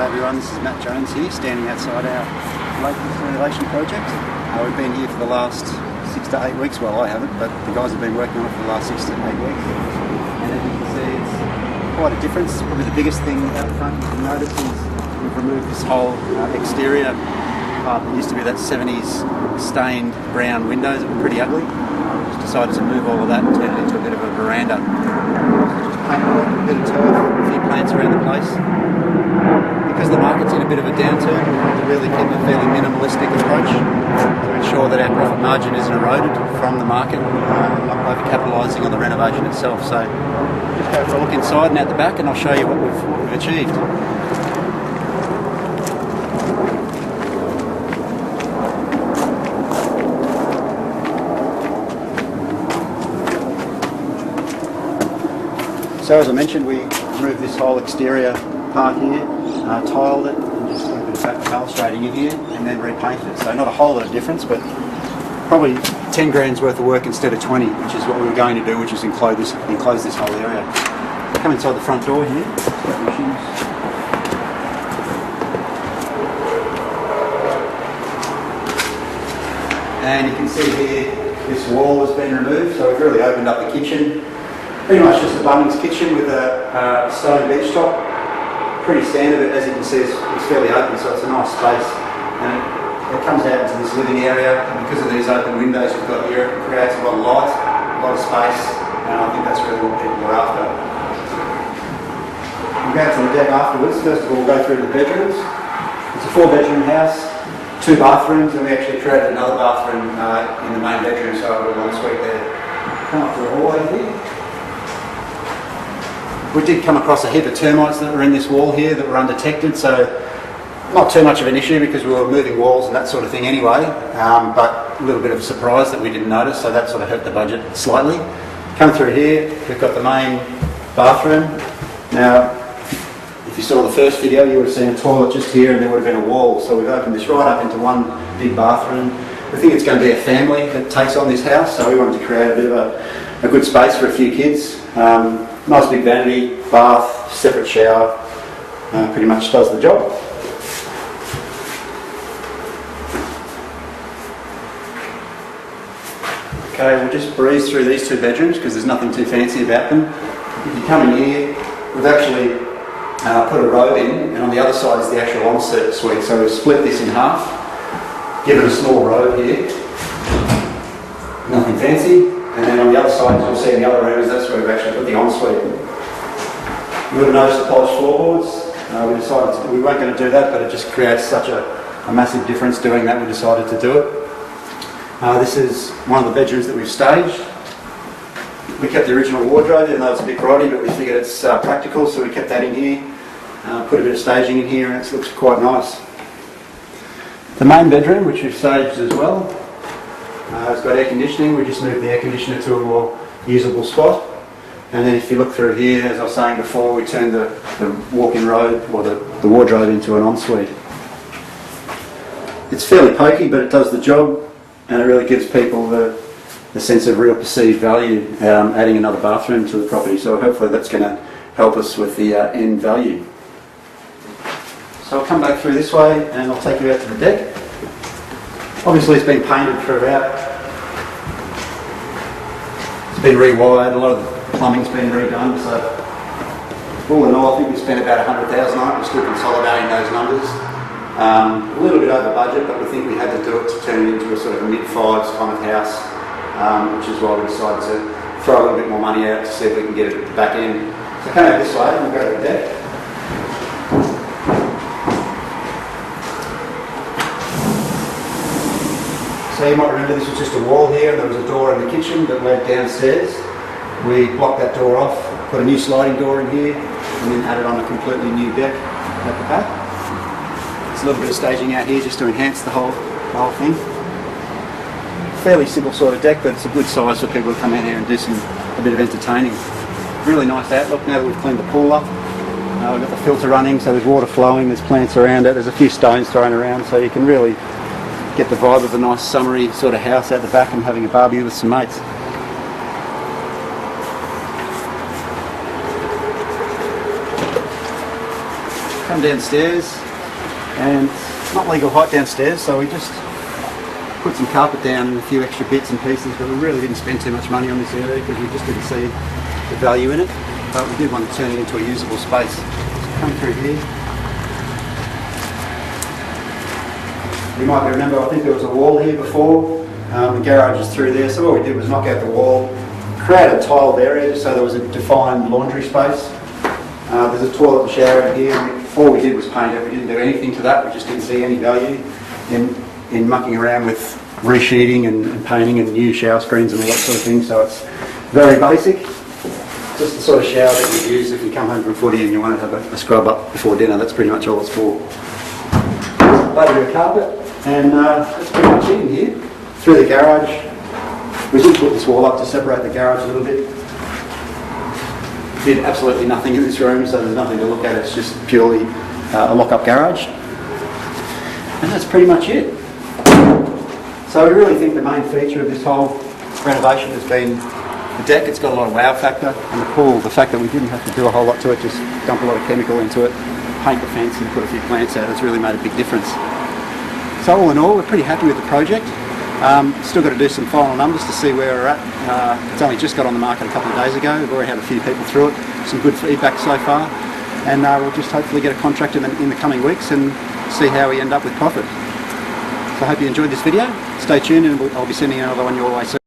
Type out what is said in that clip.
G'day everyone, this is Matt Jones here, standing outside our latest renovation project. We've been here for the last 6 to 8 weeks. Well, I haven't, but the guys have been working on it for the last 6 to 8 weeks. And as you can see, it's quite a difference. Probably the biggest thing out front you can notice is we've removed this whole exterior part that used to be that 70s stained brown windows that were pretty ugly. Just decided to move all of that and turn it into a bit of a veranda. Just painted a bit of turf, a few plants around the place. Because the market's in a bit of a downturn, to really keep a fairly minimalistic approach to ensure that our profit margin isn't eroded from the market, not over-capitalising on the renovation itself. So just go for a look inside and out the back and I'll show you what we've achieved. So as I mentioned, we removed this whole exterior part here, tiled it and just put a bit of back balustrating in here and then repainted it. So not a whole lot of difference, but probably 10 grand's worth of work instead of 20, which is what we were going to do, which is enclose this whole area. Come inside the front door here. And you can see here this wall has been removed, so we've really opened up the kitchen. Pretty much just a Bunnings kitchen with a stone bench top. Pretty standard, but as you can see it's fairly open, so it's a nice space. And it comes out into this living area, and because of these open windows you've got here, it creates a lot of light, a lot of space, and I think that's really what people are after. We'll go to the deck afterwards. First of all, we'll go through the bedrooms. It's a 4-bedroom house, 2 bathrooms, and we actually created another bathroom in the main bedroom, so I've got an ensuite there. Come up to the hallway here. We did come across a heap of termites that were in this wall here that were undetected, so not too much of an issue because we were moving walls and that sort of thing anyway, but a little bit of a surprise that we didn't notice, so that sort of hurt the budget slightly. Come through here, we've got the main bathroom. Now, if you saw the first video, you would have seen a toilet just here and there would have been a wall, so we've opened this right up into one big bathroom. We think it's going to be a family that takes on this house, so we wanted to create a bit of a good space for a few kids. Nice big vanity, bath, separate shower, pretty much does the job. Okay, we'll just breeze through these 2 bedrooms because there's nothing too fancy about them. If you come in here, we've actually put a robe in, and on the other side is the actual ensuite suite, so we've split this in half, given a small robe here, nothing fancy. And then on the other side, as you'll see in the other rooms, that's where we've actually put the ensuite. You would have noticed the polished floorboards. We weren't going to do that, but it just creates such a massive difference doing that, we decided to do it. This is one of the bedrooms that we've staged. We kept the original wardrobe, even though it's a bit grotty, but we figured it's practical, so we kept that in here. Put a bit of staging in here, and it looks quite nice. The main bedroom, which we've staged as well, it's got air conditioning. We just moved the air conditioner to a more usable spot. And then if you look through here, as I was saying before, we turned the walk-in robe, or the wardrobe, into an ensuite. It's fairly pokey, but it does the job, and it really gives people the sense of real perceived value adding another bathroom to the property. So hopefully that's going to help us with the end value. So I'll come back through this way and I'll take you out to the deck. Obviously it's been painted throughout. It's been rewired, a lot of the plumbing's been redone, so all in all I think we spent about 100,000 on it. We're still consolidating those numbers. A little bit over budget, but we think we had to do it to turn it into a sort of a mid-fives kind of house, which is why we decided to throw a little bit more money out to see if we can get it back in. So come out this way and we'll go to the deck. So you might remember this was just a wall here and there was a door in the kitchen that led downstairs. We blocked that door off, put a new sliding door in here and then added on a completely new deck at the back. There's a little bit of staging out here just to enhance the whole thing. Fairly simple sort of deck, but it's a good size for people to come out here and do a bit of entertaining. Really nice outlook now that we've cleaned the pool up. We've got the filter running, so there's water flowing, there's plants around it, there's a few stones thrown around, so you can really get the vibe of a nice summery sort of house out the back and having a barbecue with some mates. come downstairs, and it's not legal height downstairs, so we just put some carpet down and a few extra bits and pieces, but we really didn't spend too much money on this area because we just didn't see the value in it. But we did want to turn it into a usable space. So come through here. You might remember, I think there was a wall here before. The garage is through there, so what we did was knock out the wall, create a tiled area just so there was a defined laundry space. There's a toilet and shower in here. All we did was paint it. We didn't do anything to that. We just didn't see any value in mucking around with resheeting and painting and new shower screens and all that sort of thing. So it's very basic. Just the sort of shower that you use if you come home from footy and you want to have a scrub up before dinner. That's pretty much all it's for. Laid a carpet, and that's pretty much it in here. Through the garage, we did put this wall up to separate the garage a little bit. Did absolutely nothing in this room, so there's nothing to look at. It's just purely a lock-up garage, and that's pretty much it. So we really think the main feature of this whole renovation has been the deck. It's got a lot of wow factor, and the pool, the fact that we didn't have to do a whole lot to it, just dump a lot of chemical into it, paint the fence and put a few plants out, has really made a big difference. So all in all, we're pretty happy with the project. Still got to do some final numbers to see where we're at. It's only just got on the market a couple of days ago. We've already had a few people through it, some good feedback so far, and we'll just hopefully get a contract in the coming weeks and see how we end up with profit. So I hope you enjoyed this video. Stay tuned, and I'll be sending another one your way soon.